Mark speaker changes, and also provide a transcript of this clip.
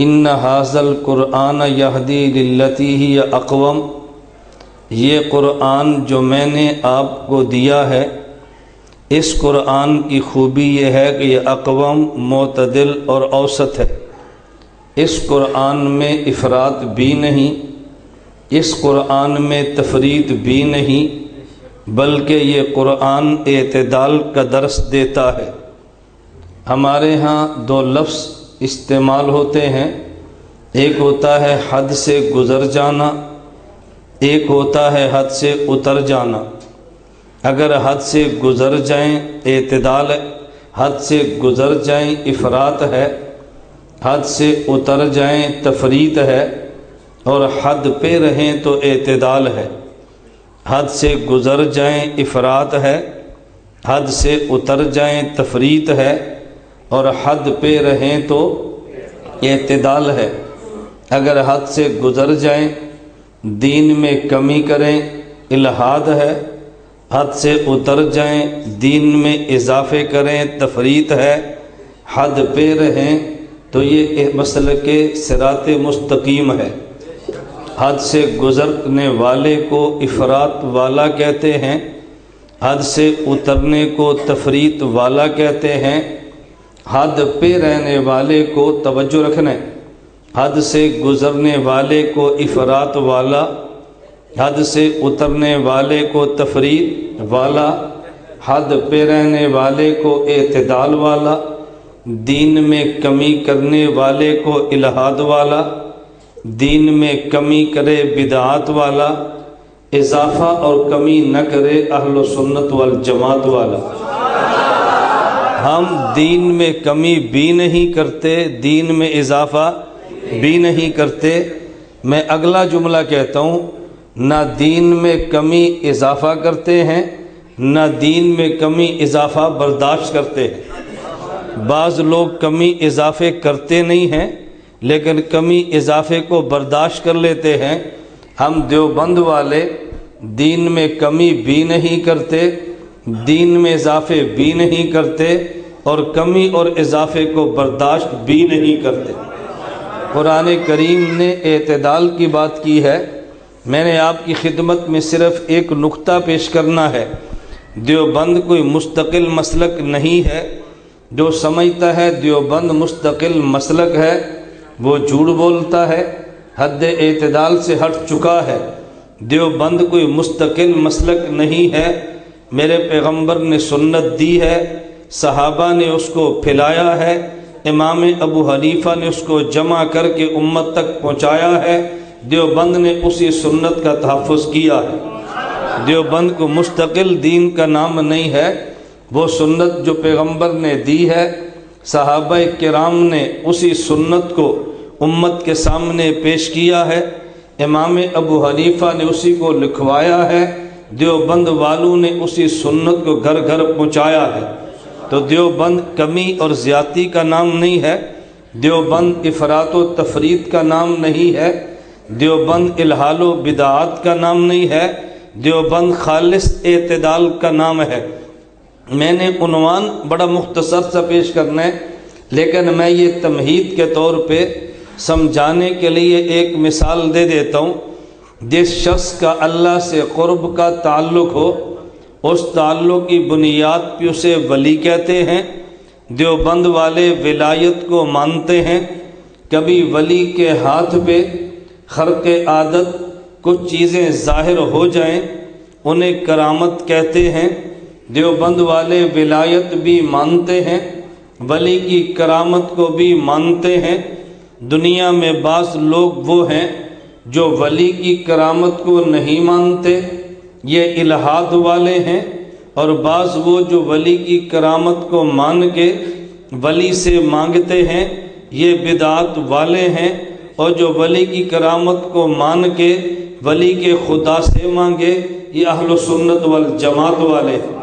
Speaker 1: ان ھذل قرآن یہدی للتی ہی اقوم، یہ قرآن جو میں نے آپ کو دیا ہے، اس قرآن کی خوبی یہ ہے کہ یہ اقوم، معتدل اور اوسط ہے۔ اس قرآن میں افراط بھی نہیں، اس قرآن میں تفریط بھی نہیں، بلکہ یہ قرآن اعتدال کا درس دیتا ہے۔ ہمارے ہاں دو لفظ استعمال ہوتے ہیں، ایک ہوتا ہے حد سے گزر جانا، ایک ہوتا ہے حد سے اتر جانا۔ اگر حد سے گزر جائیں اعتدال ہے، حد سے گزر جائیں افراط ہے، حد سے اتر جائیں تفریط ہے، اور حد پہ رہیں تو اعتدال ہے۔ حد سے گزر جائیں افراط ہے، حد سے اتر جائیں تفریط ہے، اور حد پہ رہیں تو اعتدال ہے۔ اگر حد سے گزر جائیں، دین میں کمی کریں، الحاد ہے، حد سے اتر جائیں، دین میں اضافے کریں، تفریط ہے، حد پہ رہیں تو یہ مسلک صراط مستقیم ہے۔ حد سے گزرنے والے کو افراط والا کہتے ہیں، حد سے اترنے کو تفریط والا کہتے ہیں۔ حد پہ رہنے والے کو، توجہ رکھنا، حد سے گزرنے والے کو افراط والا، حد سے اترنے والے کو تفریط والا، حد پہ رہنے والے کو اعتدال والا، دین میں کمی کرنے والے کو الحاد والا، دین میں کمی کرے بدعات والا، اضافہ اور کمی نہ کرے اہل سنت والجماعت والا۔ ہم دین میں کمی بھی نہیں کرتے، دین میں اضافہ بھی نہیں کرتے۔ میں اگلا جملہ کہتا ہوں، نہ دین میں کمی اضافہ کرتے ہیں، نہ دین میں کمی اضافہ برداشت کرتے ہیں۔ بعض لوگ کمی اضافے کرتے نہیں ہیں لیکن کمی اضافے کو برداشت کر لیتے ہیں۔ ہم دیوبند والے دین میں کمی بھی نہیں کرتے، دین میں اضافے بھی نہیں کرتے، اور کمی اور اضافے کو برداشت بھی نہیں کرتے۔ قرآن کریم نے اعتدال کی بات کی ہے۔ میں نے آپ کی خدمت میں صرف ایک نقطہ پیش کرنا ہے۔ دیوبند کوئی مستقل مسلک نہیں ہے۔ جو سمجھتا ہے دیوبند مستقل مسلک ہے وہ جھوٹ بولتا ہے، حد اعتدال سے ہٹ چکا ہے۔ دیوبند کوئی مستقل مسلک نہیں ہے۔ میرے پیغمبر نے سنت دی ہے، صحابہ نے اس کو پھیلایا ہے، امام ابو حنیفہ نے اس کو جمع کر کے امت تک پہنچایا ہے۔ دیوبند نے اسی سنت کا تحفظ کیا ہے۔ دیوبند کو مستقل دین کا نام نہیں ہے۔ وہ سنت جو پیغمبر نے دی ہے، صحابہ کرام نے اسی سنت کو امت کے سامنے پیش کیا ہے، امام ابو حنیفہ نے اسی کو لکھوایا ہے، دیوبند والوں نے اسی سنت کو گھر گھر پہنچایا ہے۔ تو دیوبند کمی اور زیادتی کا نام نہیں ہے، دیوبند افراط و تفریط کا نام نہیں ہے، دیوبند الحال و بدعات کا نام نہیں ہے، دیوبند خالص اعتدال کا نام ہے۔ میں نے عنوان بڑا مختصر سا پیش کرنا ہے، لیکن میں یہ تمہید کے طور پہ سمجھانے کے لیے ایک مثال دے دیتا ہوں۔ جس شخص کا اللہ سے قرب کا تعلق ہو، اس تعلق کی بنیاد پہ اسے ولی کہتے ہیں۔ دیوبند والے ولایت کو مانتے ہیں۔ کبھی ولی کے ہاتھ پہ خرق عادت کچھ چیزیں ظاہر ہو جائیں، انہیں کرامت کہتے ہیں۔ دیوبند والے ولایت بھی مانتے ہیں، ولی کی کرامت کو بھی مانتے ہیں۔ دنیا میں بعض لوگ وہ ہیں جو ولی کی کرامت کو نہیں مانتے، یہ الحاد والے ہیں، اور بعض وہ جو ولی کی کرامت کو مان کے ولی سے مانگتے ہیں، یہ بدعات والے ہیں۔ اور جو ولی کی کرامت کو مان کے ولی کے خدا سے مانگے، یہ اہل سنت والجماعت والے ہیں۔